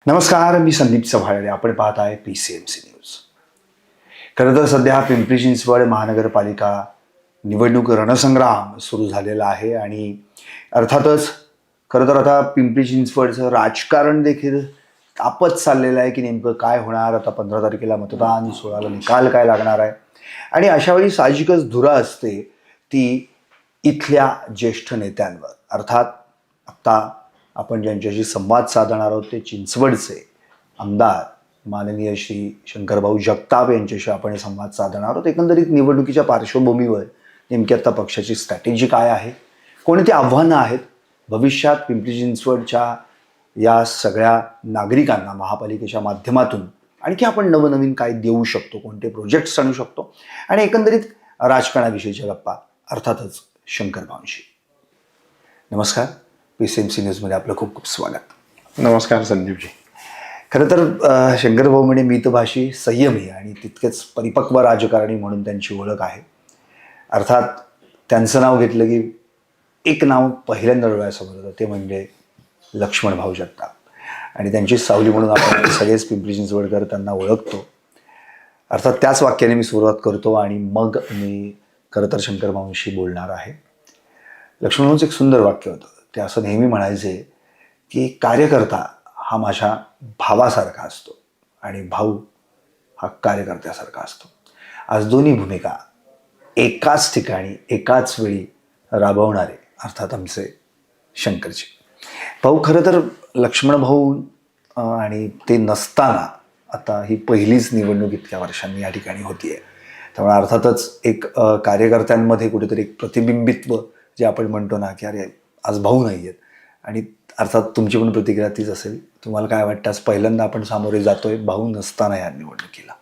नमस्कार, मी संदीप चव्हाण. आपण पाहत आहे PCMC न्यूज. खरं तर सध्या पिंपरी चिंचवड महानगरपालिका निवडणूक रणसंग्राम सुरू झालेला आहे आणि अर्थातच खरं तर आता पिंपरी चिंचवडचं राजकारण देखील तापत चाललेलं आहे की नेमकं काय होणार. आता 15 तारखेला मतदान, 16ला निकाल काय लागणार आहे आणि अशावेळी साहजिकच धुरा असते ती इथल्या ज्येष्ठ नेत्यांवर. अर्थात आत्ता आपण ज्यांच्याशी संवाद साधणार आहोत ते चिंचवडचे आमदार माननीय श्री शंकरभाऊ जगताप यांच्याशी आपण संवाद साधणार आहोत. एकंदरीत निवडणुकीच्या पार्श्वभूमीवर नेमकी आता पक्षाची स्ट्रॅटेजी काय आहे, कोणती आव्हानं आहेत, भविष्यात पिंपरी चिंचवडच्या या सगळ्या नागरिकांना महापालिकेच्या माध्यमातून आणखी आपण नवनवीन काय देऊ शकतो, कोणते प्रोजेक्ट्स आणू शकतो आणि एकंदरीत राजकारणाविषयीच्या गप्पा अर्थातच शंकरभाऊंशी. नमस्कार, PCMC न्यूजमध्ये आपलं खूप खूप स्वागत. नमस्कार संदीपजी. खरं तर शंकरभाऊ म्हणे मितभाषी, संयमी आणि तितकेच परिपक्व राजकारणी म्हणून त्यांची ओळख आहे. अर्थात त्यांचं नाव घेतलं की एक नाव पहिल्यांदा डोळ्यासमोर येतं, ते म्हणजे लक्ष्मणभाऊ जगताप आणि त्यांची सावली म्हणून आपण सगळेच पिंपरी चिंचवडकर त्यांना ओळखतो. अर्थात त्याच वाक्याने मी सुरुवात करतो आणि मग मी खरं तर शंकरभाऊंशी बोलणार आहे. लक्ष्मणभाऊंचं एक सुंदर वाक्य होतं. ते असं नेहमी म्हणायचे की कार्यकर्ता हा माझ्या भावासारखा असतो आणि भाऊ हा कार्यकर्त्यासारखा असतो. आज दोन्ही भूमिका एकाच ठिकाणी एकाच वेळी राबवणारे अर्थात आमचे शंकरजी भाऊ. खरं तर लक्ष्मणभाऊ आणि ते नसताना आता ही पहिलीच निवडणूक इतक्या वर्षांनी या ठिकाणी होती आहे. त्यामुळे अर्थातच एक कार्यकर्त्यांमध्ये कुठेतरी एक प्रतिबिंबित्व जे आपण म्हणतो ना की अरे आज भाऊ नाही आहेत, आणि अर्थात तुमची पण प्रतिक्रिया तीच असेल. तुम्हाला काय वाटतं, आज पहिल्यांदा आपण सामोरे जातोय भाऊ नसताना या निवडणुकीला?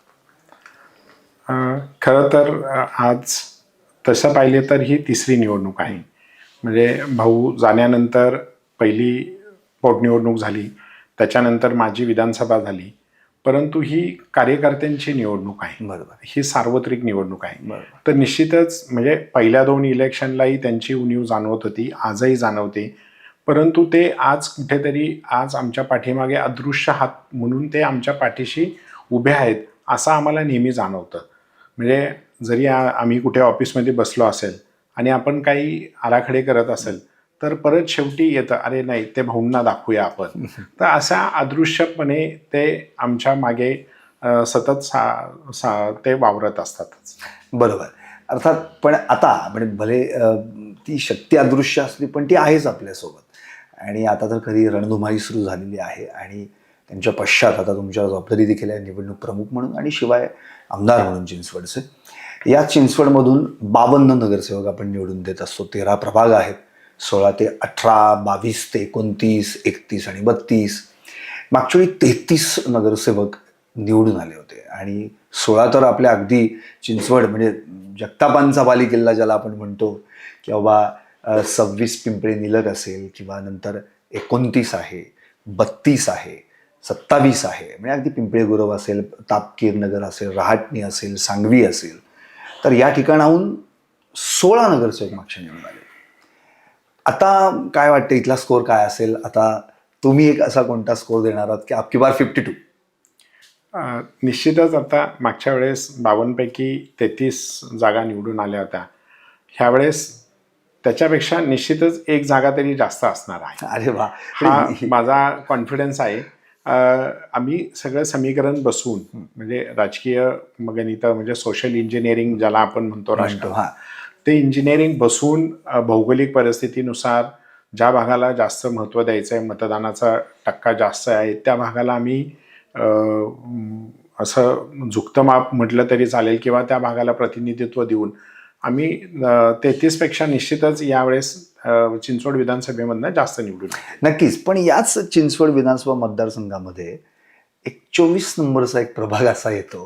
खरं तर आज तसं पाहिले तर ही तिसरी निवडणूक आहे. म्हणजे भाऊ जाण्यानंतर पहिली पोटनिवडणूक झाली, त्याच्यानंतर माझी विधानसभा झाली, परंतु ही कार्यकर्त्यांची निवडणूक आहे. बरोबर, ही सार्वत्रिक निवडणूक आहे. बरोबर. तर निश्चितच म्हणजे पहिल्या 2 इलेक्शनलाही त्यांची उणीव जाणवत होती, आजही जाणवते. परंतु ते आज कुठेतरी आज आमच्या पाठीमागे अदृश्य हात म्हणून ते आमच्या पाठीशी उभे आहेत असं आम्हाला नेहमी जाणवतं. म्हणजे जरी आम्ही कुठे ऑफिसमध्ये बसलो असेल आणि आपण काही आराखडे करत असेल तर परत शेवटी येतं, अरे नाही ते भाऊंना दाखवूया आपण. तर अशा अदृश्यपणे ते आमच्या मागे सतत ते वावरत असतातच. बरोबर. अर्थात पण आता म्हणजे भले ती शक्ती अदृश्य असली पण ती आहेच आपल्यासोबत. आणि आता तर खरी रणधुमाळी सुरू झालेली आहे आणि त्यांच्या पश्चात आता तुमच्या जबाबदारी देखील आहे निवडणूक प्रमुख म्हणून आणि शिवाय आमदार म्हणून चिंचवडचे. या चिंचवडमधून 52 नगरसेवक आपण निवडून देत असतो. 13 प्रभाग आहेत. 16 ते 18, 22 ते 29, 31 आणि 32. मागच्या वेळी 33 नगरसेवक निवडून आले होते आणि 16 तर आपल्या अगदी चिंचवड म्हणजे जगतापांचा बालेकिल्ला ज्याला आपण म्हणतो, किंवा 26 पिंपरी निलक असेल, किंवा नंतर 29 आहे, 32 आहे, 27 आहे. म्हणजे अगदी पिंपळे गुरव असेल, तापकीर नगर असेल, रहाटणी असेल, सांगवी असेल, तर या ठिकाणाहून 16 नगरसेवक मागच्या निवडून आले. आता काय वाटतं, इथला स्कोर काय असेल? आता तुम्ही एक असा कोणता स्कोर देणार आहात की आपकी बार 52? निश्चितच आता मागच्या वेळेस 52 पैकी 33 जागा निवडून आल्या होत्या. ह्यावेळेस त्याच्यापेक्षा निश्चितच एक जागा तरी जास्त असणार आहे. अरे वा, हा माझा कॉन्फिडन्स आहे. आम्ही सगळं समीकरण बसवून म्हणजे राजकीय गणित म्हणजे सोशल इंजिनिअरिंग ज्याला आपण म्हणतो हां, ते इंजिनिअरिंग बसवून भौगोलिक परिस्थितीनुसार ज्या भागाला जास्त महत्त्व द्यायचं आहे, मतदानाचा टक्का जास्त आहे, त्या भागाला आम्ही असं झुकतं माप म्हटलं तरी चालेल किंवा त्या भागाला प्रतिनिधित्व देऊन आम्ही 33 पेक्षा निश्चितच यावेळेस चिंचवड विधानसभेमधनं जास्त निवडून. नक्कीच. पण याच चिंचवड विधानसभा मतदारसंघामध्ये एक 24 नंबरचा एक प्रभाग असा येतो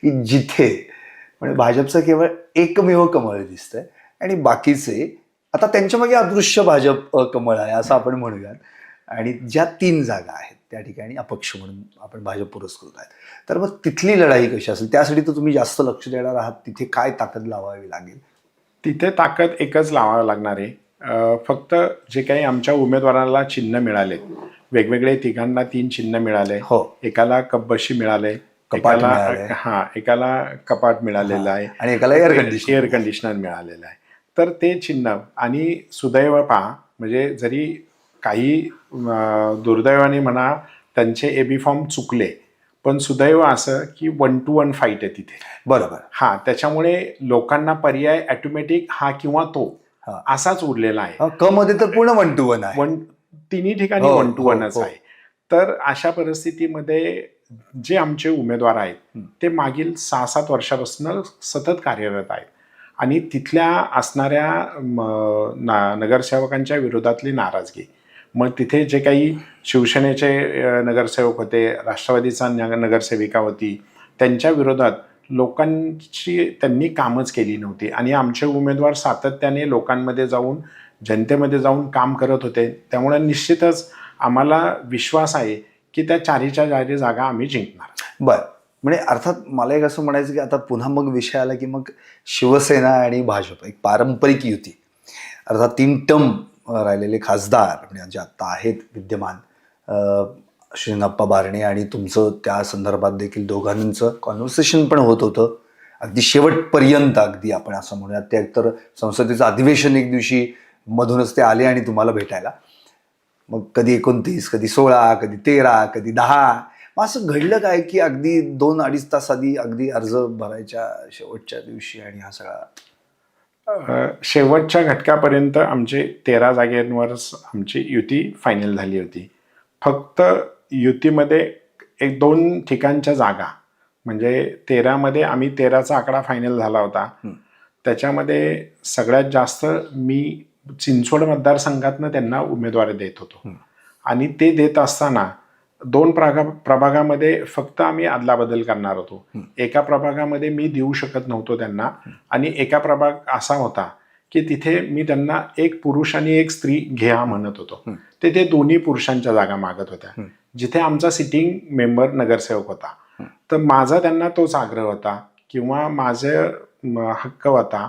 की जिथे म्हणजे भाजपचं केवळ एकमेव कमळ दिसतंय आणि बाकीचे आता त्यांच्या मागे अदृश्य भाजप कमळ आहे असं आपण म्हणूयात. आणि ज्या 3 जागा आहेत त्या ठिकाणी अपक्ष म्हणून आपण भाजप पुरस्कृत आहेत. तर मग तिथली लढाई कशी असेल, त्यासाठी तर तुम्ही जास्त लक्ष देणार आहात. तिथे काय ताकद लावावी लागेल? तिथे ताकद एकच लावावी लागणार आहे. फक्त जे काही आमच्या उमेदवाराला चिन्ह मिळाले वेगवेगळे तिघांना 3 चिन्ह मिळाले. हो. एकाला कपबशी मिळाले, कपाट एकाला मिळालंय. एकाला कपाट मिळालेलं आहे आणि एकाला एअर कंडिशनर मिळालेलं आहे. तर ते चिन्ह आणि सुदैव पहा, म्हणजे जरी काही दुर्दैवाने म्हणा त्यांचे एबी फॉर्म चुकले, पण सुदैव असं की 1 to 1 फाईट आहे तिथे. बरोबर. त्याच्यामुळे लोकांना पर्याय ऑटोमॅटिक हा किंवा तो असाच उरलेला आहे. क मध्ये तर पूर्ण 1 to 1 आहे. तिन्ही ठिकाणी हो, 1 to 1च हो. आहे. तर अशा परिस्थितीमध्ये जे आमचे उमेदवार आहेत ते मागील 6-7 वर्षापासून सतत कार्यरत आहेत आणि तिथल्या असणाऱ्या नगरसेवकांच्या विरोधातली नाराजगी, मग तिथे जे काही शिवसेनेचे नगरसेवक होते, राष्ट्रवादीचा नगरसेविका होती, त्यांच्या विरोधात लोकांची त्यांनी कामच केली नव्हती आणि आमचे उमेदवार सातत्याने लोकांमध्ये जाऊन, जनतेमध्ये जाऊन काम करत होते. त्यामुळे निश्चितच आम्हाला विश्वास आहे की त्या 4च्या 4 जागा आम्ही जिंकणार. बरं, म्हणजे अर्थात मला एक असं म्हणायचं की आता पुन्हा मग विषय आला की मग शिवसेना आणि भाजप एक पारंपरिक युती, अर्थात 3 टर्म राहिलेले खासदार म्हणजे जे आत्ता आहेत विद्यमान, श्रीनाप्पा बारणे आणि तुमचं त्या संदर्भात देखील दोघांचं कॉन्व्हर्सेशन पण होत होतं अगदी शेवटपर्यंत. अगदी आपण असं म्हणूयात, ते एकतर संसदेचं अधिवेशन एक दिवशी मधूनच ते आले आणि तुम्हाला भेटायला. मग कधी 29, कधी 16, कधी 13, कधी 10. मग असं घडलं काय की अगदी 2-2.5 तास आधी अगदी अर्ज भरायच्या शेवटच्या दिवशी आणि हा सगळा शेवटच्या घटकापर्यंत आमचे 13 जागेवरच आमची युती फायनल झाली होती. फक्त युतीमध्ये 1-2 ठिकाणच्या जागा, म्हणजे 13मध्ये आम्ही 13चा आकडा फायनल झाला होता. त्याच्यामध्ये सगळ्यात जास्त मी चिंचवड मतदारसंघातनं त्यांना उमेदवारी देत होतो आणि ते देत असताना 2 प्रभागामध्ये फक्त आम्ही अदलाबदल करणार होतो. एका प्रभागामध्ये मी देऊ शकत नव्हतो त्यांना आणि एका प्रभाग असा होता की तिथे मी त्यांना 1 पुरुष आणि 1 स्त्री घ्या म्हणत होतो. ते दोन्ही पुरुषांच्या जागा मागत होत्या, जिथे आमचा सिटिंग मेंबर नगरसेवक होता. तर माझा त्यांना तोच आग्रह होता किंवा माझे हक्क होता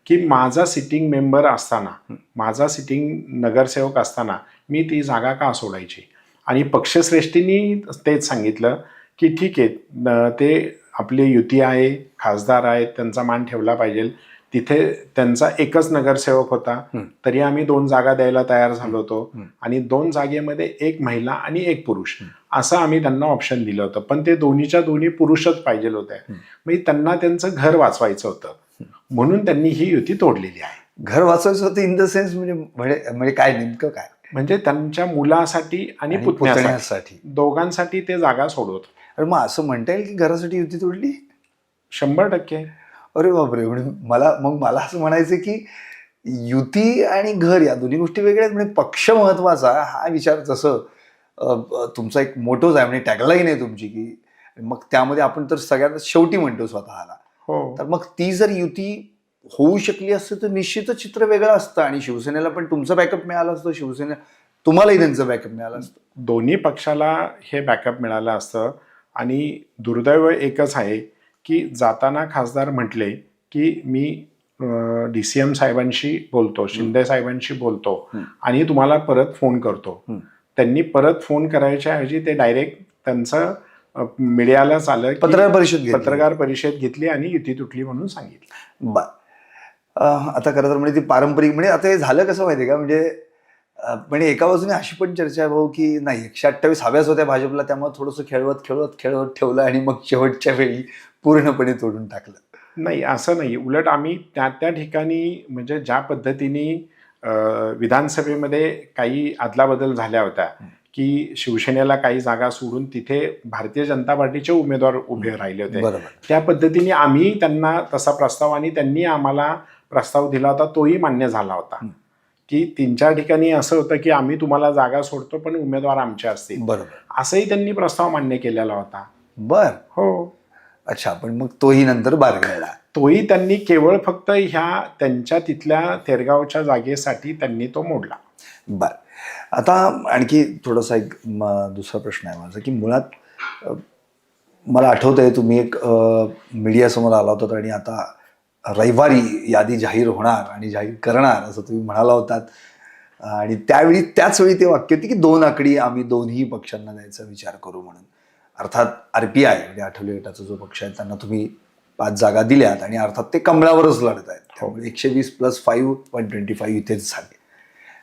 की माझा सिटिंग मेंबर असताना, माझा सिटिंग नगरसेवक असताना मी ती जागा का सोडायची. आणि पक्षश्रेष्ठींनी तेच सांगितलं की ठीक आहे, ते आपली युती आहे, खासदार आहेत, त्यांचा मान ठेवला पाहिजे. तिथे त्यांचा एकच नगरसेवक होता, तरी आम्ही 2 जागा द्यायला तयार झालो होतो आणि 2 जागेमध्ये 1 महिला आणि 1 पुरुष असं आम्ही त्यांना ऑप्शन दिलं होतं. पण ते दोन्हीच्या दोन्ही पुरुषच पाहिजे होते. म्हणजे त्यांना त्यांचं घर वाचवायचं होतं, म्हणून त्यांनी ही युती तोडलेली आहे. घर वाचवायचं होतं इन द सेन्स म्हणजे काय नेमकं काय, म्हणजे त्यांच्या मुलासाठी आणि पुतण्यासाठी दोघांसाठी ते जागा सोडवत. अरे मग असं म्हणता येईल की घरासाठी युती तोडली? 100%. अरे बापरे. मला असं म्हणायचं की युती आणि घर या दोन्ही गोष्टी वेगळ्या, म्हणजे पक्ष महत्वाचा हा विचार, जसं तुमचा एक मोटोच आहे म्हणजे टॅगलाईन आहे तुमची की मग त्यामध्ये आपण तर सगळ्यात शेवटी म्हणतो स्वतःला. हो. तर मग ती जर युती होऊ शकली असते तर निश्चितच चित्र वेगळं असतं आणि शिवसेनेला पण तुमचं बॅकअप मिळालं असतं, शिवसेना तुम्हालाही त्यांचं बॅकअप मिळालं असतं. दोन्ही पक्षाला हे बॅकअप मिळालं असतं. आणि दुर्दैव एकच आहे की जाताना खासदार म्हटले की मी DCM साहेबांशी बोलतो, शिंदे साहेबांशी बोलतो आणि तुम्हाला परत फोन करतो. त्यांनी परत फोन करायच्या ऐवजी ते डायरेक्ट त्यांचं मीडियालाच आलं, पत्रकार परिषद घेतली आणि युती तुटली म्हणून सांगितलं. आता खरं तर म्हणजे ती पारंपरिक, म्हणजे आता हे झालं कसं माहितीये का, म्हणजे एका बाजूने अशी पण चर्चा आहे भाऊ की नाही 128 हव्याच होत्या भाजपला, त्यामुळे थोडंसं खेळवत ठेवलं आणि मग शेवटच्या वेळी पूर्णपणे तोडून टाकलं. नाही, असं नाही. उलट आम्ही त्या ठिकाणी म्हणजे ज्या पद्धतीने विधानसभेमध्ये काही अदलाबदल झाल्या होत्या की शिवसेनेला काही जागा सोडून तिथे भारतीय जनता पार्टीचे उमेदवार उभे राहिले होते, त्या पद्धतीने आम्ही त्यांना तसा प्रस्ताव आणि त्यांनी आम्हाला प्रस्ताव दिला होता, तोही मान्य झाला होता. की 3-4 ठिकाणी असं होतं की आम्ही तुम्हाला जागा सोडतो पण उमेदवार आमचे असतील, असंही त्यांनी प्रस्ताव मान्य केलेला होता. हो. अच्छा. पण मग तोही नंतर बारगळला. तोही त्यांनी केवळ फक्त ह्या त्यांच्या तिथल्या तेरगावच्या जागेसाठी त्यांनी तो मोडला. आता आणखी थोडासा एक दुसरा प्रश्न आहे माझा की मुळात मला आठवतंय तुम्ही एक मीडियासमोर आला होतात आणि आता रविवारी यादी जाहीर होणार आणि जाहीर करणार असं तुम्ही म्हणाला होतात. आणि त्यावेळी त्याच वेळी ते वाक्य होते की 2 आकडी आम्ही दोन्ही पक्षांना द्यायचा विचार करू म्हणून. अर्थात RPI म्हणजे आठवले गटाचा जो पक्ष आहे त्यांना तुम्ही 5 जागा दिल्यात आणि अर्थात ते कमळावरच लढत आहेत. त्यामुळे 120 + 5 125 इथेच झाले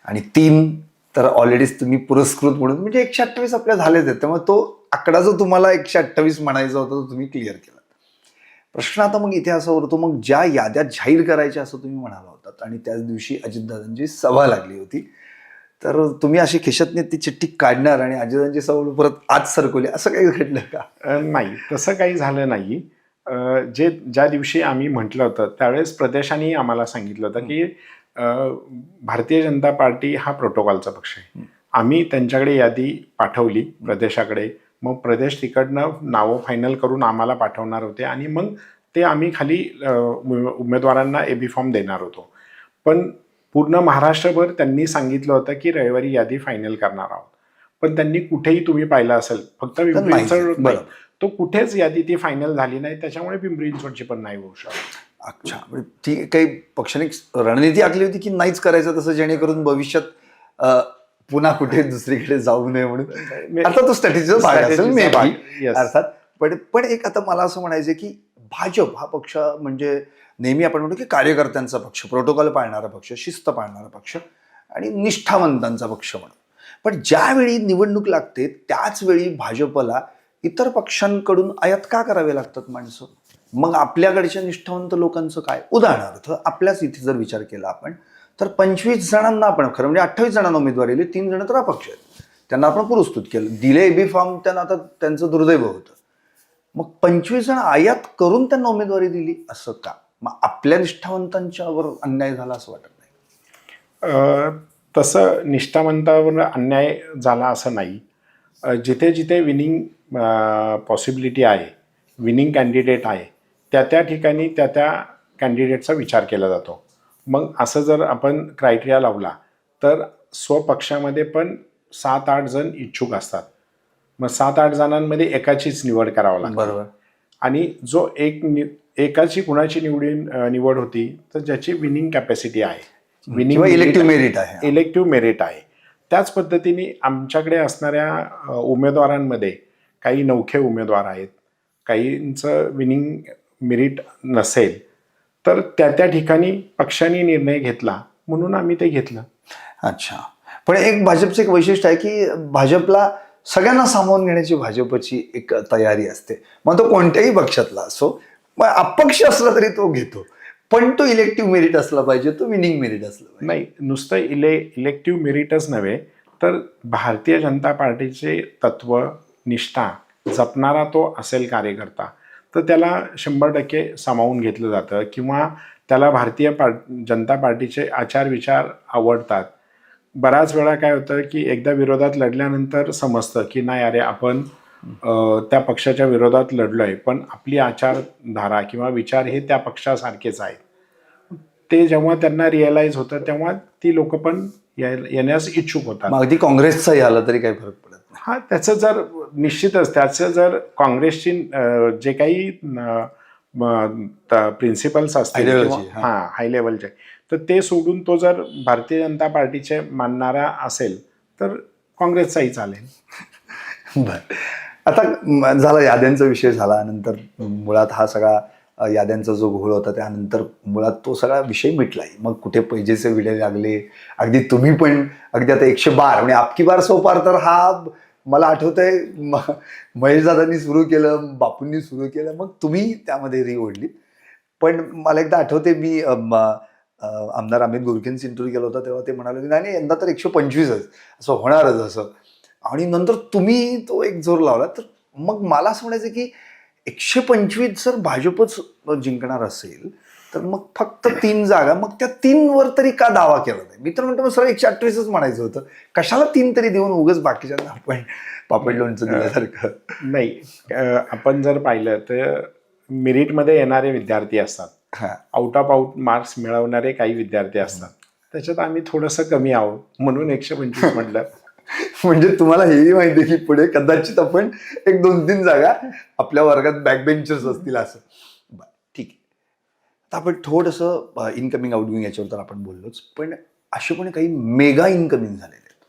आणि 3 तर ऑलरेडीच तुम्ही पुरस्कृत म्हणून म्हणजे 128 आपल्या झालेच आहेत. त्यामुळे तो आकडा जो तुम्हाला 128 म्हणायचा होता तो तुम्ही क्लिअर केला. प्रश्न आता मग इथे असा उरतो, मग ज्या याद्या जाहीर करायच्या असं तुम्ही म्हणाला होतात आणि त्याच दिवशी अजितदादांची सभा लागली होती, तर तुम्ही अशी खिशातने ती चिठ्ठी काढणार आणि अजितदादांची सभा परत आज सरकवली असं काही घडलं का? नाही, तसं काही झालं नाही. ज्या दिवशी आम्ही म्हटलं होतं त्यावेळेस प्रदेशानेही आम्हाला सांगितलं होतं की भारतीय जनता पार्टी हा प्रोटोकॉलचा पक्ष आहे. आम्ही त्यांच्याकडे यादी पाठवली प्रदेशाकडे. मग प्रदेश तिकडनं नावं फायनल करून आम्हाला पाठवणार होते आणि मग ते आम्ही खाली उमेदवारांना AB फॉर्म देणार होतो. पण पूर्ण महाराष्ट्रभर त्यांनी सांगितलं होतं की रविवारी यादी फायनल करणार आहोत. पण त्यांनी कुठेही तुम्ही पाहिलं असेल, फक्त पिंपरी चिंचवड नाही, तो कुठेच यादी ती फायनल झाली नाही. त्याच्यामुळे पिंपरी चिंचवडची पण नाही होऊ शकत. अच्छा, म्हणजे ती काही पक्षाने रणनीती आखली होती की नाहीच करायचं तसं, जेणेकरून भविष्यात पुन्हा कुठे दुसरीकडे जाऊ नये म्हणून. अर्थात तो स्ट्रॅटेजीचा भाग असेल मे बी अर्थात. पण एक आता मला असं म्हणायचं की भाजप हा पक्ष म्हणजे नेहमी आपण म्हणतो की कार्यकर्त्यांचा पक्ष, प्रोटोकॉल पाळणारा पक्ष, शिस्त पाळणारा पक्ष आणि निष्ठावंतांचा पक्ष म्हणून. पण ज्यावेळी निवडणूक लागते त्याच वेळी भाजपला इतर पक्षांकडून आयात का करावे लागतात माणसं? मग आपल्याकडच्या निष्ठावंत लोकांचं काय? उदाहरणार्थ आपल्याच इथे जर विचार केला आपण तर 25 जणांना आपण, खरं म्हणजे 28 जणांना उमेदवारी दिली, 3 जण तर अपक्ष आहेत, त्यांना आपण पुरस्कृत केलं, दिले AB फॉर्म, त्यांना आता त्यांचं दुर्दैव होतं. मग 25 जण आयात करून त्यांना उमेदवारी दिली असं का? मग आपल्या निष्ठावंतांच्यावर अन्याय झाला असं वाटत नाही? तसं निष्ठावंतावर अन्याय झाला असं नाही. जिथे जिथे विनिंग पॉसिबिलिटी आहे, विनिंग कॅन्डिडेट आहे, त्या ठिकाणी त्या कॅन्डिडेटचा विचार केला जातो. मग असं जर आपण क्रायटेरिया लावला तर स्वपक्षामध्ये पण 7-8 जण इच्छुक असतात. मग 7-8 जणांमध्ये एकाचीच निवड करावं लागते. बरोबर. आणि जो एकाची कुणाची निवड होती तर ज्याची विनिंग कॅपॅसिटी आहे, विनिंग इलेक्टिव्ह मेरिट आहे. त्याच पद्धतीने आमच्याकडे असणाऱ्या उमेदवारांमध्ये काही नवखे उमेदवार आहेत, काहींचं विनिंग मेरिट नसेल, तर त्या ठिकाणी पक्षाने निर्णय घेतला म्हणून आम्ही ते घेतलं. अच्छा, पण एक भाजपचं एक वैशिष्ट्य आहे की भाजपला सगळ्यांना सामावून घेण्याची भाजपची एक तयारी असते. मग तो कोणत्याही पक्षातला असो, मग अपक्ष असला तरी तो घेतो, पण तो इलेक्टिव्ह मेरिट असला पाहिजे, तो विनिंग मेरिट असला पाहिजे. नाही, नुसतं इलेक्टिव्ह मेरिटच नव्हे तर भारतीय जनता पार्टीचे तत्व निष्ठा जपणारा तो असेल कार्यकर्ता तर त्याला 100% सामावून घेतलं जातं किंवा त्याला भारतीय जनता पार्टीचे आचार विचार आवडतात. बऱ्याच वेळा काय होतं की एकदा विरोधात लढल्यानंतर समजतं की नाही, अरे आपण त्या पक्षाच्या विरोधात लढलोय पण आपली आचारधारा किंवा विचार हे त्या पक्षासारखेच आहेत. ते जेव्हा त्यांना रिअलाइज होतं तेव्हा ती लोक पण येण्यास इच्छुक होतात. अगदी काँग्रेसचाही आला तरी काही फरक पडत नाही. हा, त्याचं जर निश्चितच त्याचं जर काँग्रेसची जे काही प्रिन्सिपल्स असतील हाय लेवलचे, तर ते सोडून तो जर भारतीय जनता पार्टीचे मानणारा असेल तर काँग्रेसचाही चालेल. बर, आता झाला याद्यांचा विषय झाला, नंतर मुळात हा सगळा याद्यांचा जो घोळ होता त्यानंतर मुळात तो सगळा विषय मिटलाय. मग कुठे पैजेचे विडे लागले, अगदी तुम्ही पण अगदी आता 112 म्हणजे आपकी बार सो पार, तर हा मला आठवतंय महेशदादांनी सुरू केलं, बापूंनी सुरू केलं, मग तुम्ही त्यामध्ये री ओढली. पण मला एकदा आठवते मी आमदार अमित गोरखेंचा इंटरव्ह्यू केला होता तेव्हा ते म्हणाले की नाही यंदा तर 125 असं होणारच असं, आणि नंतर तुम्ही तो एक जोर लावला. तर मग मला असं म्हणायचं की 125 जर भाजपच जिंकणार असेल तर मग फक्त 3 जागा, मग त्या 3 वर तरी का दावा केला नाही? मी तर म्हणतो मग सरळ 128च म्हणायचं होतं, कशाला 3 तरी देऊन उगाच बाकीच्यांना आपण पापड लोणचं दिल्यासारखं. नाही, आपण जर पाहिलं तर मेरिटमध्ये येणारे विद्यार्थी असतात, आउट ऑफ आउट मार्क्स मिळवणारे काही विद्यार्थी असतात, त्याच्यात आम्ही थोडंसं कमी आहोत म्हणून 125 म्हटलं. म्हणजे तुम्हाला हेही माहिती आहे की पुढे कदाचित आपण 1-2-3 जागा आपल्या वर्गात बॅकबेंचर्स असतील असं. ठीक आहे, आता आपण थोडंसं इनकमिंग आउटगोईंग याच्यावर तर आपण बोललोच, पण असे पण काही मेगा इनकमिंग झालेले आहेत.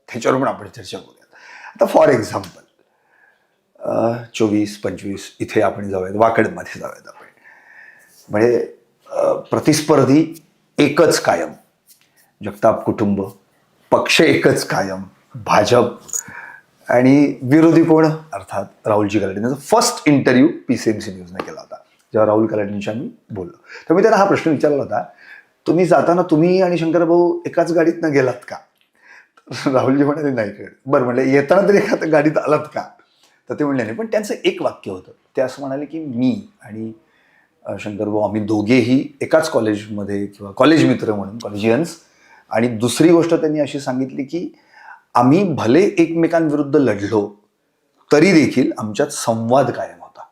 त्याच्यावर पण आपण चर्चा करूयात. आता फॉर एक्झाम्पल 24-25 इथे आपण जाऊयात, वाकडमध्ये जाऊयात आपण. म्हणजे प्रतिस्पर्धी एकच कायम, जगताप कुटुंब, पक्ष एकच कायम, भाजप, आणि विरोधी कोण, अर्थात राहुलजी कलानींचा फर्स्ट इंटरव्ह्यू PCMC न्यूजने केला होता, जेव्हा राहुल कलानींशी आम्ही बोललो. तर मी त्यांना हा प्रश्न विचारला होता, तुम्ही जाताना तुम्ही आणि शंकरभाऊ एकाच गाडीतनं गेलात का? राहुलजी म्हणाले नाही. बरं म्हणलं येताना तरी एका गाडीत आलात का? तर ते म्हणले नाही. पण त्यांचं एक वाक्य होतं, ते असं म्हणाले की मी आणि शंकरभाऊ आम्ही दोघेही एकाच कॉलेजमध्ये किंवा कॉलेज मित्र म्हणून, कॉलेजियन्स. आणि दुसरी गोष्ट त्यांनी अशी सांगितली की आम्ही भले एकमेकांविरुद्ध लढलो तरी देखील आमच्यात संवाद कायम होता,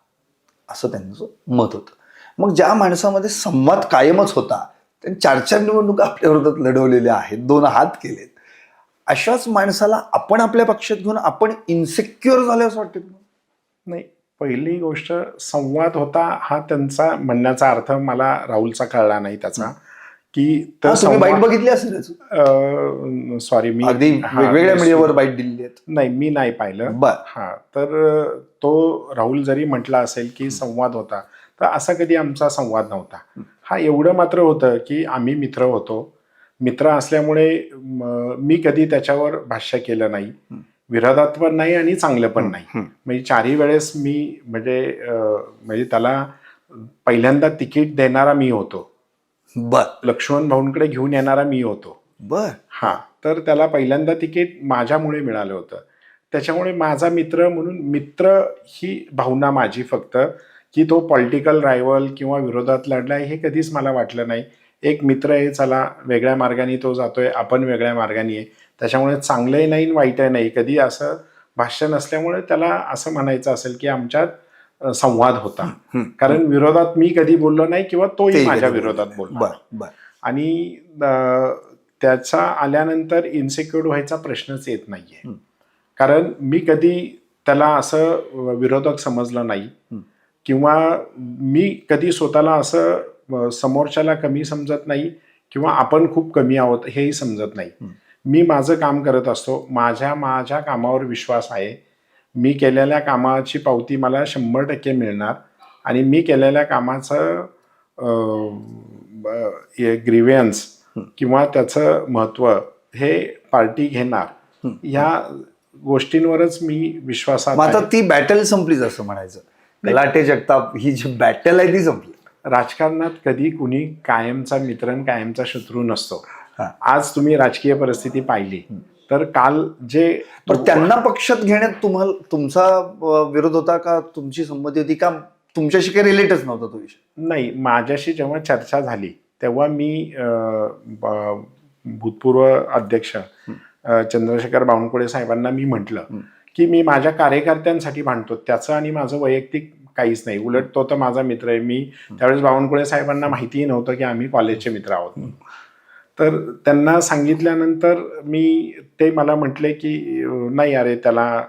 असं त्यांचं मत होतं. मग ज्या माणसामध्ये संवाद कायमच होता, त्यांनी 4 निवडणुका आपल्या विरोधात लढवलेल्या आहेत, 2 हात केलेत, अशाच माणसाला आपण आपल्या पक्षात घेऊन आपण इन्सिक्युअर झाले असं वाटतं? नाही, पहिली गोष्ट संवाद होता हा त्यांचा म्हणण्याचा अर्थ मला राहुलचा कळला नाही त्याचा, की बाईट बघितली असेल. सॉरी, मी अगदी वेगवेगळ्या मीडियावर बाईट दिलेली आहेत. नाही, मी नाही पाहिलं. हा, तर तो राहुल जरी म्हटला असेल की संवाद होता, तर असा कधी आमचा संवाद नव्हता. हा एवढं मात्र होतं की आम्ही मित्र होतो. मित्र असल्यामुळे मी कधी त्याच्यावर भाष्य केलं नाही, विरोधात पण नाही आणि चांगलं पण नाही. म्हणजे 4ही वेळेस मी म्हणजे त्याला पहिल्यांदा तिकीट देणारा मी होतो. लक्ष्मण भाऊंकडे घेऊन येणारा मी होतो. हा, तर त्याला पहिल्यांदा तिकीट माझ्यामुळे मिळालं होतं. त्याच्यामुळे माझा मित्र म्हणून, मित्र ही भावना माझी फक्त, की तो पॉलिटिकल रायव्हल किंवा विरोधात लढलाय हे कधीच मला वाटलं नाही. एक मित्र आहे, चला वेगळ्या मार्गाने तो जातोय, आपण वेगळ्या मार्गाने आहे, त्याच्यामुळे चांगलंही नाही वाईटही नाही, कधी असं भाष्य नसल्यामुळे त्याला असं म्हणायचं असेल की आमच्यात संवाद होता. कारण विरोधात मी कधी बोललो नाही किंवा तोही माझ्या विरोधात बोलला. आणि त्याचा आल्यानंतर इन्सिक्युअर व्हायचा प्रश्नच येत नाहीये, कारण मी कधी त्याला असं विरोधक समजलं नाही किंवा मी कधी स्वतःला असं समोरच्याला कमी समजत नाही किंवा आपण खूप कमी आहोत हेही समजत नाही. मी माझं काम करत असतो, माझ्या कामावर विश्वास आहे, मी केलेल्या कामाची पावती मला 100% मिळणार आणि मी केलेल्या कामाचं ग्रीव्हन्स किंवा त्याचं महत्त्व हे पार्टी घेणार, ह्या गोष्टींवरच मी विश्वासात. आता ती बॅटल संपलीच असं म्हणायचं. लाटे जगताप ही जी बॅटल आहे ती संपली. राजकारणात कधी कुणी कायमचा मित्र आणि कायमचा शत्रू नसतो. आज तुम्ही राजकीय परिस्थिती पाहिली तर काल जे त्यांना पक्षात घेण्यात तुमचा विरोध होता का, तुमची संमती होती का, तुमच्याशी काही रिलेटच नव्हता तो विषय? नाही, माझ्याशी जेव्हा चर्चा झाली तेव्हा मी भूतपूर्व अध्यक्ष चंद्रशेखर बावनकुळे साहेबांना मी म्हटलं की मी माझ्या कार्यकर्त्यांसाठी भांडतो, त्याचं आणि माझं वैयक्तिक काहीच नाही, उलट तो तर माझा मित्र आहे. मी त्यावेळेस बावनकुळे साहेबांना माहितीही नव्हतं की आम्ही कॉलेजचे मित्र आहोत. तर त्यांना सांगितल्यानंतर ते मला म्हटले की नाही अरे त्याला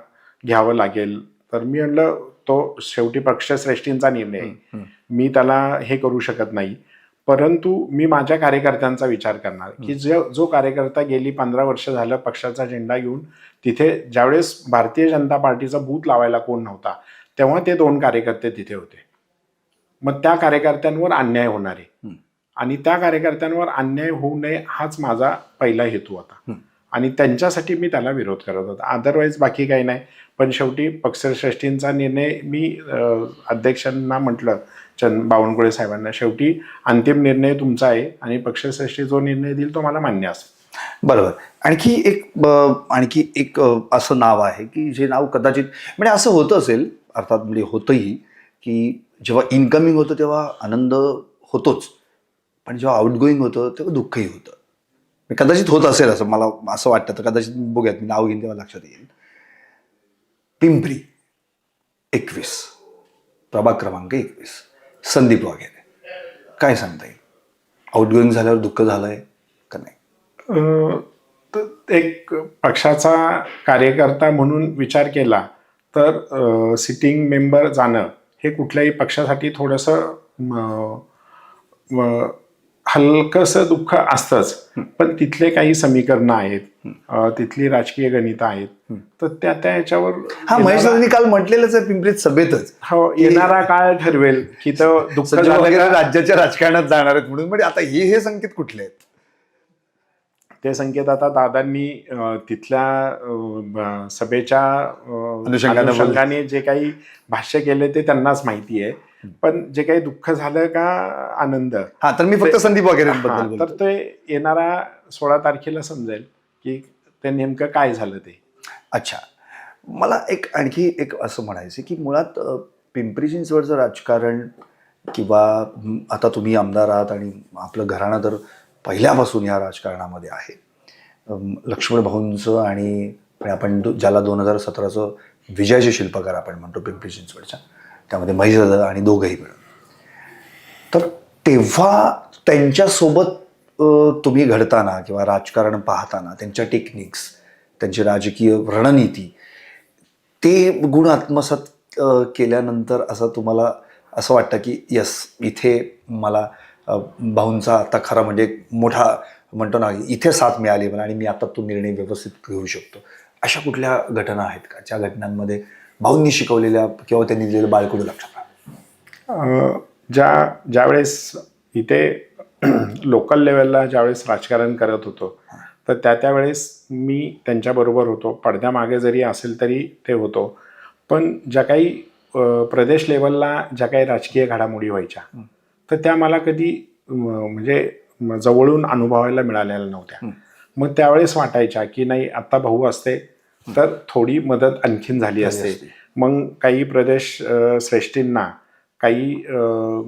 घ्यावं लागेल. तर मी म्हणलं तो शेवटी पक्षश्रेष्ठींचा निर्णय आहे, मी त्याला हे करू शकत नाही, परंतु मी माझ्या कार्यकर्त्यांचा विचार करणार की जो कार्यकर्ता गेली 15 वर्ष झालं पक्षाचा झेंडा घेऊन तिथे, ज्यावेळेस भारतीय जनता पार्टीचा बूथ लावायला कोण नव्हता तेव्हा ते 2 कार्यकर्ते तिथे होते. मग त्या कार्यकर्त्यांवर अन्याय होणार आहे आणि त्या कार्यकर्त्यांवर अन्याय होऊ नये हाच माझा पहिला हेतू होता आणि त्यांच्यासाठी मी त्याला विरोध करत होता. अदरवाईज बाकी काही नाही. पण शेवटी पक्षश्रेष्ठींचा निर्णय, मी अध्यक्षांना म्हटलं बावनकुळे साहेबांना, शेवटी अंतिम निर्णय तुमचा आहे आणि पक्षश्रेष्ठी जो निर्णय देईल तो मला मान्य असेल. बरोबर. आणखी एक असं नाव आहे की जे नाव कदाचित, म्हणजे असं होतं असेल, अर्थात म्हणजे होतंही, की जेव्हा इनकमिंग होतं तेव्हा आनंद होतोच, पण जेव्हा आउटगोईंग होतं तेव्हा दुःखही होतं. कदाचित होत असेल असं मला असं वाटतं, तर कदाचित बघूयात, मी नाव घेईन तेव्हा लक्षात येईल. पिंपरी 21, प्रभाग क्रमांक 21, संदीप वगैरे, काय सांगता येईल? आउटगोईंग झाल्यावर दुःख झालंय का नाही? एक पक्षाचा कार्यकर्ता म्हणून विचार केला तर सिटिंग मेंबर जाणं हे कुठल्याही पक्षासाठी थोडंसं हलकंसं दुःख असतंच, पण तिथले काही समीकरणं आहेत, तिथली राजकीय गणितं आहेत, तर त्या याच्यावर हा, महेश दादांनी काल म्हटलेलंच आहे पिंपरीत सभेतच, हो, येणारा काळ ठरवेल की तो दुःख संजय झालं वगैरे का. राज्याच्या राजकारणात जाणार आहेत म्हणून. म्हणजे आता हे संकेत कुठले आहेत? ते संकेत आता दादांनी तिथल्या सभेच्या अनुषंगाने अनुषंगाने जे काही भाष्य केले ते त्यांनाच माहिती आहे. पण जे काही दुःख झालं का आनंद, हा, तर मी फक्त संदीप वगैरे हा, तर ते येणारा 16 तारखेला समजेल की ते नेमकं काय झालं ते. अच्छा, मला आणखी एक असं म्हणायचं की मुळात पिंपरी चिंचवडचं राजकारण किंवा आता तुम्ही आमदार आहात आणि आपलं घराणं तर पहिल्यापासून या राजकारणामध्ये आहे. लक्ष्मण भाऊंचं आणि आपण ज्याला 2017चं विजयाचे शिल्पकार आपण म्हणतो पिंपरी चिंचवडच्या, त्यामध्ये महेश दादा आणि दोघंही मिळून. तर तेव्हा त्यांच्यासोबत तुम्ही घडताना किंवा राजकारण पाहताना त्यांच्या टेक्निक्स, त्यांची राजकीय रणनीती, ते गुण आत्मसात केल्यानंतर असं तुम्हाला असं वाटतं की यस, इथे मला भाऊंचा आता खरा म्हणजे मोठा म्हणतो ना, इथे साथ मिळाली मला आणि मी आता तो निर्णय व्यवस्थित घेऊ शकतो. अशा कुठल्या घटना आहेत का ज्या घटनांमध्ये भाऊंनी शिकवलेल्या किंवा त्यांनी दिलेलं बाळकडू लक्षात आलं? ज्यावेळेस इथे लोकल लेवलला ज्यावेळेस राजकारण करत होतो, तर त्यावेळेस मी त्यांच्याबरोबर होतो. पडद्यामागे जरी असेल तरी ते होतो. पण ज्या काही प्रदेश लेवलला ज्या काही राजकीय घडामोडी व्हायच्या, तर त्या मला कधी म्हणजे जवळून अनुभवायला मिळालेल्या नव्हत्या. मग त्यावेळेस वाटायच्या की नाही, आता भाऊ असते तर थोडी मदत आणखीन झाली असते. मग काही प्रदेश श्रेष्ठींना काही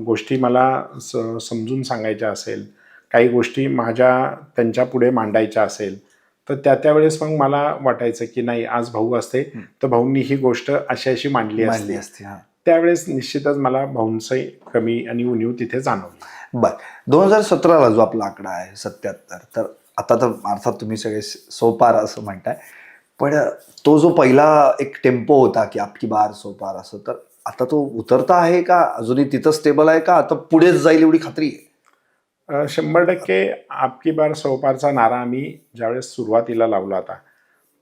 गोष्टी मला समजून सांगायच्या असेल, काही गोष्टी त्यांच्या पुढे मांडायच्या असेल, तर त्यावेळेस मग मला वाटायचं की नाही, आज भाऊ असते तर भाऊंनी ही गोष्ट अशी मांडली असते. त्यावेळेस निश्चितच मला भाऊंचं कमी आणि उणीव तिथे जाणवली. बर, 2017ला जो आपला आकडा आहे 77, तर आता तर अर्थात तुम्ही सगळे सोपार असं म्हणताय, पण तो जो पहिला एक टेम्पो होता की आपकी बार सोपार असं, तर आता तो उतरता आहे का अजूनही तिथं स्टेबल आहे का आता पुढेच जाईल एवढी खात्री आहे? 100% आपकी बार सोपारचा नारा आम्ही ज्यावेळेस सुरुवातीला लावला होता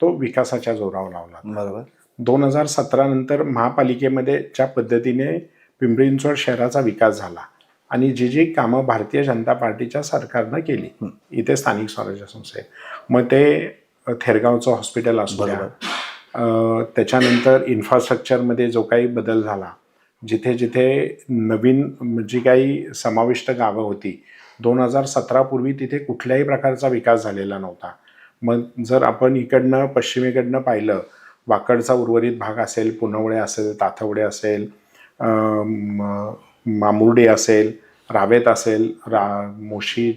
तो विकासाच्या जोरावर लावला. बरोबर. 2017 नंतर महापालिकेमध्ये ज्या पद्धतीने पिंपरी चिंचवड शहराचा विकास झाला आणि जी कामं भारतीय जनता पार्टीच्या सरकारनं केली इथे स्थानिक स्वराज्य संस्थेत, मग ते थेरगावचं हॉस्पिटल असू द्या, त्याच्यानंतर इन्फ्रास्ट्रक्चरमध्ये जो काही बदल झाला, जिथे जिथे नवीन जी काही समाविष्ट गावं होती, 2017 पूर्वी तिथे कुठल्याही प्रकारचा विकास झालेला नव्हता. मग जर आपण इकडनं पश्चिमेकडनं पाहिलं, वाकडचा उर्वरित भाग असेल, पुनवळे असेल, ताथवडे असेल, मामुर्डे असेल, रावेत असेल, मोशी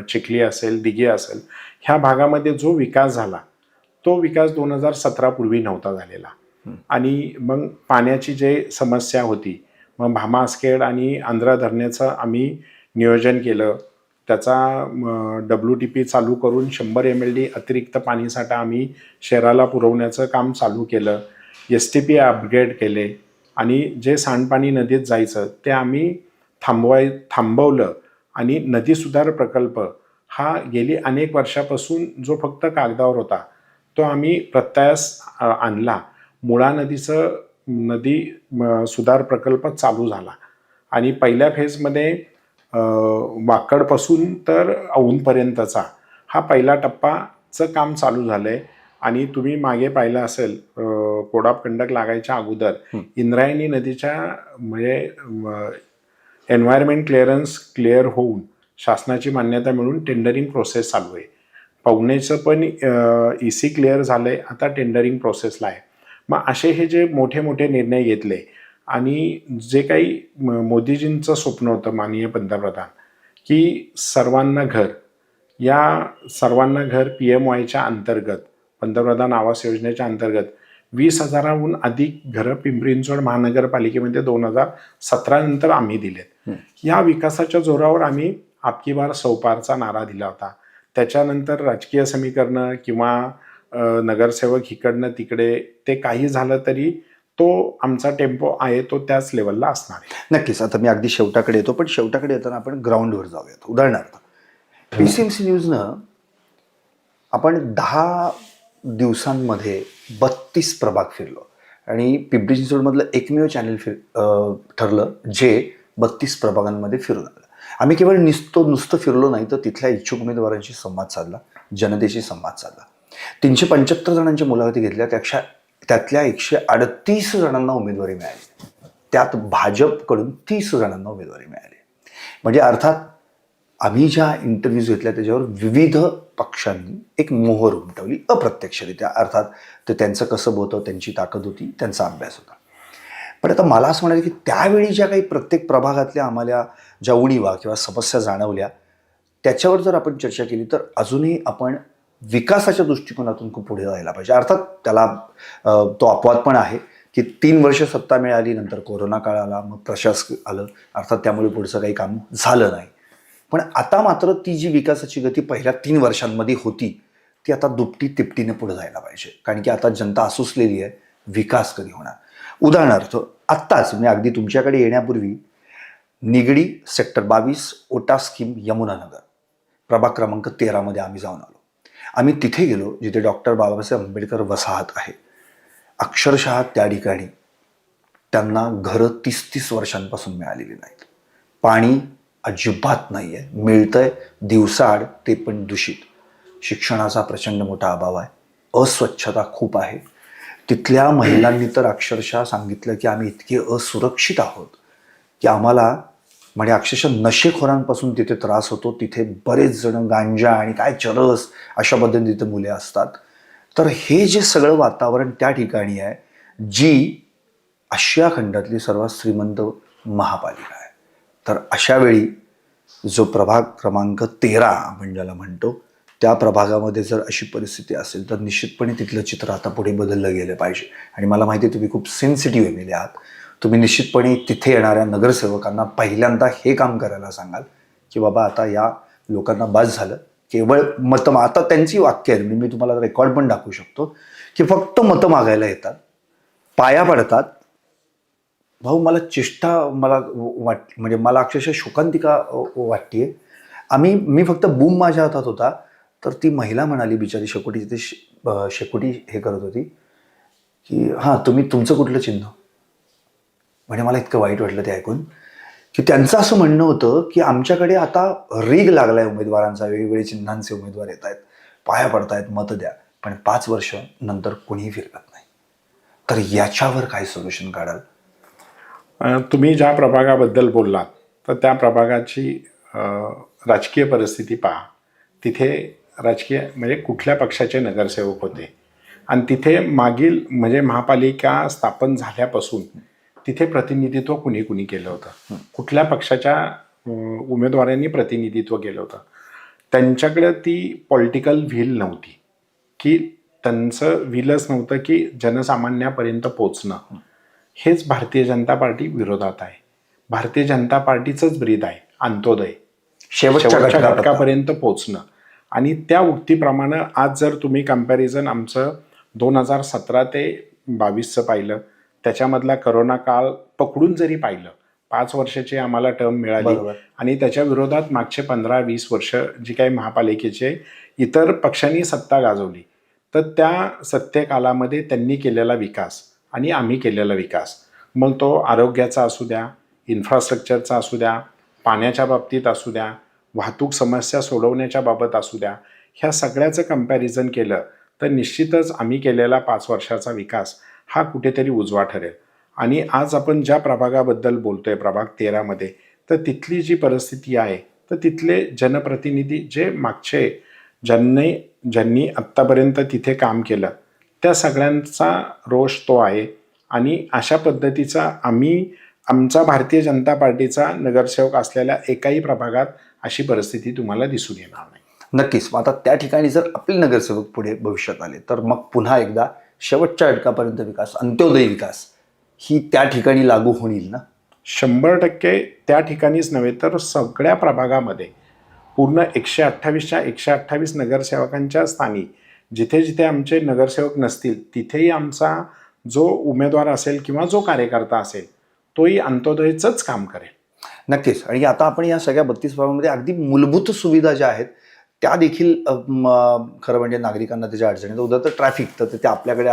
चिखली असेल, दिघे असेल, ह्या भागामध्ये जो विकास झाला तो विकास 2017 पूर्वी नव्हता झालेला. आणि मग पाण्याची जे समस्या होती, मग भामा आसखेड आणि आंध्रा धरणाचं आम्ही नियोजन केलं. त्याचा WTP चालू करून 100 MLD अतिरिक्त पाणीसाठा आम्ही शहराला पुरवण्याचं काम चालू केलं. STP अपग्रेड केले आणि जे सांडपाणी नदीत जायचं ते आम्ही थांबवलं. आणि नदी सुधार प्रकल्प हा गेली अनेक वर्षापासून जो फक्त कागदावर होता तो आम्ही प्रत्ययास आणला. मुळा नदी सुधार प्रकल्प चालू झाला आणि पहिल्या फेजमध्ये वाकडपासून तर औंधपर्यंतचा हा पहिला टप्पाचं काम चालू झालंय. आणि तुम्ही मागे पाहिलं असेल, कोडाप कंडक लागायच्या अगोदर इंद्रायणी नदीच्या म्हणजे एन्व्हायरमेंट क्लिअरन्स क्लिअर होऊन शासनाची मान्यता मिळून टेंडरिंग प्रोसेस चालू आहे. पवनेचं पण EC क्लिअर झालंय, आता टेंडरिंग प्रोसेसला आहे. मग असे हे जे मोठे मोठे निर्णय घेतले आणि जे काही मोदीजींचं स्वप्न होतं माननीय पंतप्रधान की सर्वांना घर PMYच्या अंतर्गत, पंतप्रधान आवास योजनेच्या अंतर्गत 20,000हून अधिक घरं पिंपरी चिंचवड महानगरपालिकेमध्ये 2017 नंतर आम्ही दिलेत. या विकासाच्या जोरावर आम्ही आपकी बार सौपारचा नारा दिला होता. त्याच्यानंतर राजकीय समीकरणं किंवा नगरसेवक इकडनं तिकडे ते काही झालं तरी तो आमचा टेम्पो आहे तो त्याच लेवलला असणार आहे. नक्कीच. आता मी अगदी शेवटाकडे येतो, पण शेवटाकडे येताना आपण ग्राउंडवर जाऊयात. उदाहरणार्थ PCMC न्यूजनं आपण 10 दिवसांमध्ये 32 प्रभाग फिरलो आणि पिंपरी चिंचवडमधलं एकमेव चॅनल ठरलं जे 32 प्रभागांमध्ये फिरून आलं. आम्ही केवळ नुसतं फिरलो नाही तर तिथल्या इच्छुक उमेदवारांशी संवाद साधला, जनतेशी संवाद साधला. 375 जणांच्या मुलाखती घेतल्या, त्यातल्या 138 जणांना उमेदवारी मिळाली. त्यात भाजपकडून 30 जणांना उमेदवारी मिळाली. म्हणजे अर्थात आम्ही ज्या इंटरव्ह्यूज घेतल्या त्याच्यावर विविध पक्षांनी एक मोहर उमटवली अप्रत्यक्षरित्या. अर्थात ते त्यांचं कसं होतं, त्यांची ताकद होती, त्यांचा अभ्यास होता. पण आता मला असं म्हणायचं की त्यावेळी ज्या काही प्रत्येक प्रभागातल्या आम्हाला ज्या उणीवा किंवा समस्या जाणवल्या त्याच्यावर जर आपण चर्चा केली तर अजूनही आपण विकासाच्या दृष्टिकोनातून खूप पुढे जायला पाहिजे. अर्थात त्याला तो अपवाद पण आहे की 3 वर्ष सत्ता मिळाली, नंतर कोरोना काळ आला, मग प्रशासक आलं, अर्थात त्यामुळे पुढचं काही काम झालं नाही. पण आता मात्र ती जी विकासाची गती पहिल्या 3 वर्षांमध्ये होती ती आता दुपटी तिपटीने पुढे जायला पाहिजे. कारण की आता जनता आसुसलेली आहे, विकास कधी होणार. उदाहरणार्थ आत्ताच मी अगदी तुमच्याकडे येण्यापूर्वी निगडी सेक्टर 22 ओटा स्कीम यमुनानगर प्रभाग क्रमांक 13 मध्ये आम्ही जाऊन आलो. आम्ही तिथे गेलो जिथे डॉक्टर बाबासाहेब आंबेडकर वसाहत आहे. अक्षरशः त्या ठिकाणी त्यांना घरं 30-30 वर्षांपासून मिळालेली नाहीत. पाणी अजिबात नाही आहे, मिळतंय दिवसाआड ते पण दूषित. शिक्षणाचा प्रचंड मोठा अभाव आहे, अस्वच्छता खूप आहे. तिथल्या महिलांनी तर अक्षरशः सांगितलं की आम्ही इतके असुरक्षित आहोत की आम्हाला म्हणजे अक्षरशः नशेखोरांपासून तिथे त्रास होतो. तिथे बरेच जण गांजा आणि काय चरस अशा पद्धतीने तिथे मुले असतात. तर हे जे सगळं वातावरण त्या ठिकाणी आहे जी आशिया खंडातली सर्वात श्रीमंत महापालिका आहे. तर अशा वेळी जो प्रभाग क्रमांक 13 आपण ज्याला म्हणतो त्या प्रभागामध्ये जर अशी परिस्थिती असेल तर निश्चितपणे तिथलं चित्र आता पुढे बदललं गेलं पाहिजे. आणि मला माहिती आहे तुम्ही खूप सेन्सिटिव्ह एमएलए आहात. तुम्ही निश्चितपणे तिथे येणाऱ्या नगरसेवकांना पहिल्यांदा हे काम करायला सांगाल की बाबा आता या लोकांना बस झालं, केवळ मतं. आता त्यांची वाक्य आहेत, मी तुम्हाला रेकॉर्ड पण दाखवू शकतो की फक्त मतं मागायला येतात, पाया पडतात. भाऊ मला चेष्टा म्हणजे मला अक्षरशः शोकांतिका वाटते. मी फक्त बूम माझ्या हातात होता तर ती महिला म्हणाली, बिचारी शेकोटी तिथे शेकोटी हे करत होती की हां तुमचं कुठलं चिन्ह. म्हणजे मला इतकं वाईट वाटलं ते ऐकून की त्यांचं असं म्हणणं होतं की आमच्याकडे आता रीग लागलाय उमेदवारांचा, वेगवेगळे चिन्हांचे उमेदवार येत आहेत, पाया पडतायत, मतं द्या, पण 5 वर्ष नंतर कोणीही फिरकत नाही. तर याच्यावर काय सोल्युशन काढाल? तुम्ही ज्या प्रभागाबद्दल बोललात तर त्या प्रभागाची राजकीय परिस्थिती पहा. तिथे राजकीय म्हणजे कुठल्या पक्षाचे नगरसेवक होते आणि तिथे मागील म्हणजे महापालिका स्थापन झाल्यापासून तिथे प्रतिनिधित्व कुणी केलं होतं, कुठल्या पक्षाच्या उमेदवारांनी प्रतिनिधित्व केलं होतं. त्यांच्याकडे ती पॉलिटिकल व्हील नव्हती की त्यांचं व्हीलच नव्हतं की जनसामान्यापर्यंत पोचणं. हेच भारतीय जनता पार्टी विरोधात आहे. भारतीय जनता पार्टीचंच ब्रीद आहे अंत्योदय, शेवटच्या घटकापर्यंत पोचणं. आणि त्या उक्तीप्रमाणे आज जर तुम्ही कम्पॅरिझन आमचं 2017 ते 22चं पाहिलं, त्याच्यामधला करोना काळ पकडून जरी पाहिलं, 5 वर्षाची आम्हाला टर्म मिळाली आणि त्याच्या विरोधात मागचे 15-20 वर्ष जी काही महापालिकेचे इतर पक्षांनी सत्ता गाजवली, तर त्या सत्तेकालामध्ये त्यांनी केलेला विकास आणि आम्ही केलेला विकास, मग तो आरोग्याचा असू द्या, इन्फ्रास्ट्रक्चरचा असू द्या, पाण्याच्या बाबतीत असू द्या, वाहतूक समस्या सोडवण्याच्या बाबत असू द्या, ह्या सगळ्याचं कंपॅरिझन केलं तर निश्चितच आम्ही केलेला 5 वर्षाचा विकास हा कुठेतरी उजवा ठरेल. आणि आज आपण ज्या प्रभागाबद्दल बोलतोय प्रभाग 13मध्ये, तर तिथली जी परिस्थिती आहे तर तिथले जनप्रतिनिधी जे मागचे ज्यांनी आत्तापर्यंत तिथे काम केलं त्या सगळ्यांचा रोष तो आहे. आणि अशा पद्धतीचा आमचा भारतीय जनता पार्टीचा नगरसेवक असलेल्या एकाही प्रभागात अशी परिस्थिती तुम्हाला दिसून येणार नाही. नक्कीच. आता त्या ठिकाणी जर आपले नगरसेवक पुढे भविष्यात आले तर मग पुन्हा एकदा शेवटच्या घटकापर्यंत विकास, अंत्योदय विकास ही त्या ठिकाणी लागू होईल ना? 100% त्या ठिकाणीच नव्हे तर सगळ्या प्रभागामध्ये पूर्ण 128च्या 128 नगरसेवकांच्या स्थानी जिथे जिथे आमचे नगरसेवक नसतील तिथेही आमचा जो उमेदवार असेल किंवा जो कार्यकर्ता असेल तोही अंत्योदयचंच काम करेल. नक्कीच. आणि आता आपण या सगळ्या 32 प्रभागामध्ये अगदी मूलभूत सुविधा ज्या आहेत त्या देखील खरं म्हणजे नागरिकांना त्याच्या अडचणी उद्या तर ट्रॅफिक तर ते आपल्याकडे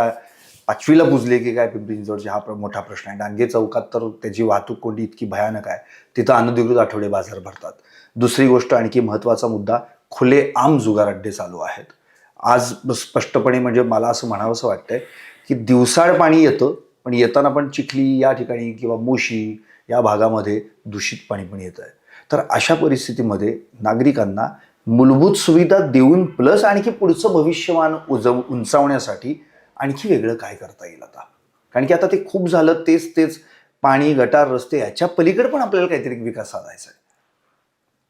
5वीला पुजले की काय पिंपरी चिंचवडचे हा मोठा प्रश्न आहे. डांगे चौकात तर त्याची वाहतूक कोंडी इतकी भयानक आहे, तिथं अनधिकृत आठवडे बाजार भरतात. दुसरी गोष्ट आणखी महत्त्वाचा मुद्दा, खुलेआम जुगार अड्डे चालू आहेत. आज स्पष्टपणे म्हणजे मला असं म्हणावंसं वाटतंय की दिवसाड पाणी येतं, पण येताना पण चिखली या ठिकाणी किंवा मोशी या भागामध्ये दूषित पाणी पण येत आहे. तर अशा परिस्थितीमध्ये नागरिकांना मूलभूत सुविधा देऊन प्लस आणखी पुढचं भविष्यमान उंचावण्यासाठी आणखी वेगळं काय करता येईल आता? कारण की आता ते खूप झालं, तेच तेच पाणी, गटार, रस्ते याच्या पलीकडे पण आपल्याला काहीतरी विकास साधायचा आहे.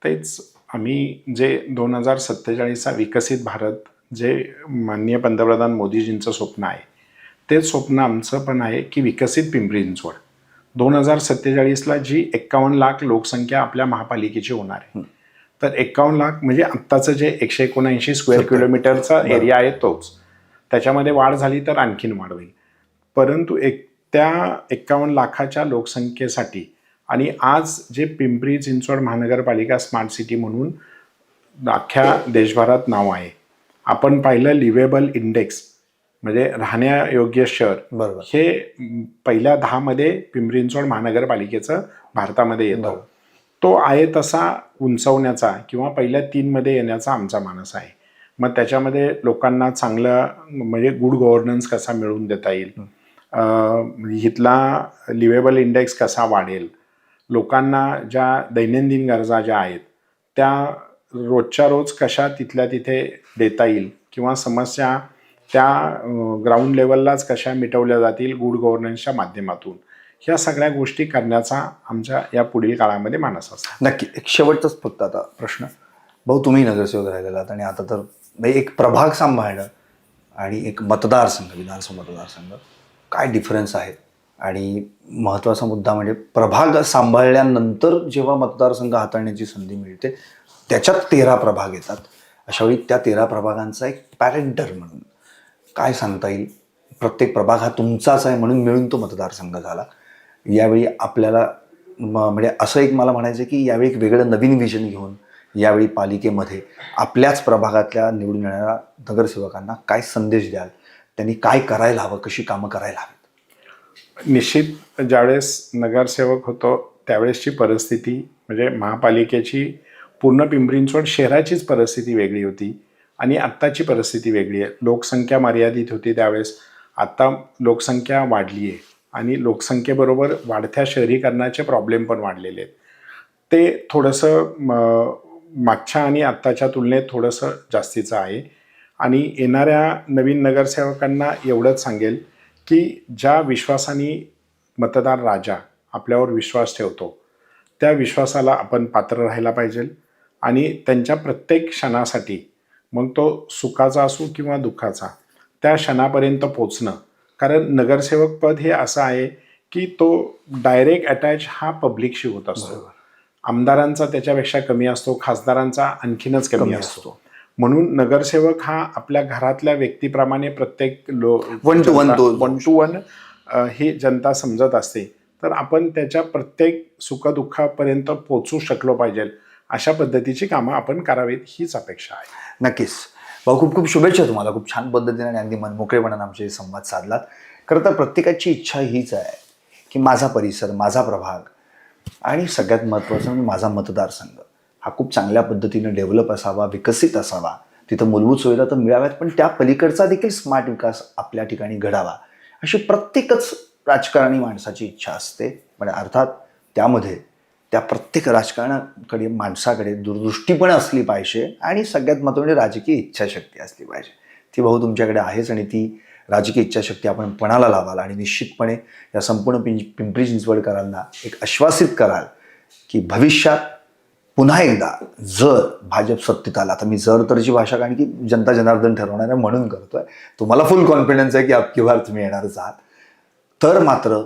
तेच आम्ही जे 2047चा विकसित भारत जे माननीय पंतप्रधान मोदीजींचं स्वप्न आहे, तेच स्वप्न आमचं पण आहे की विकसित पिंपरी चिंचवड 2047ला जी 51 लाख लोकसंख्या आपल्या महापालिकेची होणार आहे. तर 51 लाख म्हणजे आत्ताचं जे 179 स्क्वेअर किलोमीटरचा एरिया आहे तोच. त्याच्यामध्ये वाढ झाली तर आणखीन वाढ होईल. परंतु त्या 51 लाखाच्या लोकसंख्येसाठी आणि आज जे पिंपरी चिंचवड महानगरपालिका स्मार्ट सिटी म्हणून अख्ख्या देशभरात नाव आहे. आपण पाहिलं लिव्हेबल इंडेक्स म्हणजे राहण्यायोग्य शहर, बरोबर, हे पहिल्या 10 मध्ये पिंपरी चिंचवड महानगरपालिकेचं भारतामध्ये येतो. तो आहे तसा उंचवण्याचा किंवा पहिल्या 3 मध्ये येण्याचा आमचा मानस आहे. मग त्याच्यामध्ये लोकांना चांगलं म्हणजे गुड गव्हर्नन्स कसा मिळवून देता येईल, इथला लिव्हेबल इंडेक्स कसा वाढेल, लोकांना ज्या दैनंदिन गरजा ज्या आहेत त्या रोजच्या रोज कशा तिथल्या तिथे देता येईल किंवा समस्या त्या ग्राउंड लेवललाच कशा मिटवल्या जातील गुड गव्हर्नन्सच्या माध्यमातून, ह्या सगळ्या गोष्टी करण्याचा आमच्या या पुढील काळामध्ये मानस असतो. नक्की. एक शेवटचाच फक्त आता प्रश्न, भाऊ तुम्ही नगरसेवक राहिलेला आणि आता तर एक प्रभाग सांभाळणं आणि एक मतदारसंघ, विधानसभा मतदारसंघ, काय डिफरन्स आहे? आणि महत्त्वाचा मुद्दा म्हणजे प्रभाग सांभाळल्यानंतर जेव्हा मतदारसंघ हाताळण्याची संधी मिळते त्याच्यात 13 प्रभाग येतात. अशावेळी त्या 13 प्रभागांचा एक पॅरेंटर म्हणून काय सांगता येईल? प्रत्येक प्रभाग हा तुमचाच आहे म्हणून मिळून तो मतदारसंघ झाला. यावेळी आपल्याला म्हणजे असं एक मला म्हणायचं की यावेळी एक वेगळं नवीन विजन घेऊन यावेळी पालिकेमध्ये आपल्याच प्रभागातल्या निवडून येणाऱ्या नगरसेवकांना काय संदेश द्याल? त्यांनी काय करायला हवं, कशी कामं करायला हवीत? निश्चित ज्यावेळेस नगरसेवक होतो त्यावेळेसची परिस्थिती म्हणजे महापालिकेची पूर्ण पिंपरी चिंचवड शहराचीच परिस्थिती वेगळी होती आणि आत्ताची परिस्थिती वेगळी आहे. लोकसंख्या मर्यादित होती त्यावेळेस, आत्ता लोकसंख्या वाढली आहे आणि लोकसंख्येबरोबर वाढत्या शहरीकरणाचे प्रॉब्लेम पण वाढलेले आहेत. ते थोडंसं मागच्या आणि आत्ताच्या तुलनेत थोडंसं जास्तीचं आहे. आणि येणाऱ्या नवीन नगरसेवकांना एवढंच सांगेल की ज्या विश्वासाने मतदार राजा आपल्यावर विश्वास ठेवतो त्या विश्वासाला आपण पात्र राहायला पाहिजे आणि त्यांच्या प्रत्येक क्षणासाठी, मग तो सुखाचा असो किंवा दुःखाचा, त्या क्षणापर्यंत पोचणं. कारण नगरसेवक पद हे असं आहे की तो डायरेक्ट अटॅच हा पब्लिकशी होत असतो. आमदारांचा त्याच्यापेक्षा कमी असतो, खासदारांचा आणखीनच कमी असतो. म्हणून नगरसेवक हा आपल्या घरातल्या व्यक्तीप्रमाणे प्रत्येक वन टू वन ही जनता समजत असते. तर आपण त्याच्या प्रत्येक सुखदुःखापर्यंत पोचू शकलो पाहिजे अशा पद्धतीची कामं आपण करावीत हीच अपेक्षा आहे. नक्कीच भाऊ, खूप खूप शुभेच्छा तुम्हाला. खूप छान पद्धतीने आणि अगदी मनमोकळेपणाने आमचे संवाद साधलात. खरं तर प्रत्येकाची इच्छा हीच आहे की माझा परिसर, माझा प्रभाग आणि सगळ्यात महत्त्वाचं म्हणजे माझा मतदारसंघ हा खूप चांगल्या पद्धतीने डेव्हलप असावा, विकसित असावा. तिथं मूलभूत सुविधा तर मिळाव्यात, पण त्या पलीकडचा देखील स्मार्ट विकास आपल्या ठिकाणी घडावा अशी प्रत्येकच राजकारणी माणसाची इच्छा असते. पण अर्थात त्यामध्ये त्या प्रत्येक राजकारणाकडे, माणसाकडे दूरदृष्टी पण असली पाहिजे आणि सगळ्यात महत्त्वाचे राजकीय इच्छाशक्ती असली पाहिजे. ती भाऊ तुमच्याकडे आहेच आणि ती राजकीय इच्छाशक्ती आपण पणाला लावाल आणि निश्चितपणे या संपूर्ण पिंपरी चिंचवडकरांना एक आश्वासित कराल की भविष्यात पुन्हा एकदा जर भाजप सत्तेत आला, आता मी जर तरची भाषा कारण की जनता जनार्दन ठरवणार आहे म्हणून करतोय, तुम्हाला फुल कॉन्फिडन्स आहे की अबकी बार तुम्ही येणारच आहात, तर मात्र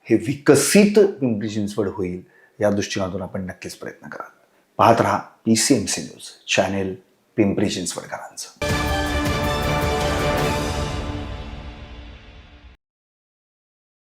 हे विकसित पिंपरी चिंचवड होईल या दृष्टिकोनातून आपण नक्कीच प्रयत्न कराल. पाहत रहा PCMC न्यूज चॅनेल पिंपरी चिंचवडकरांचं.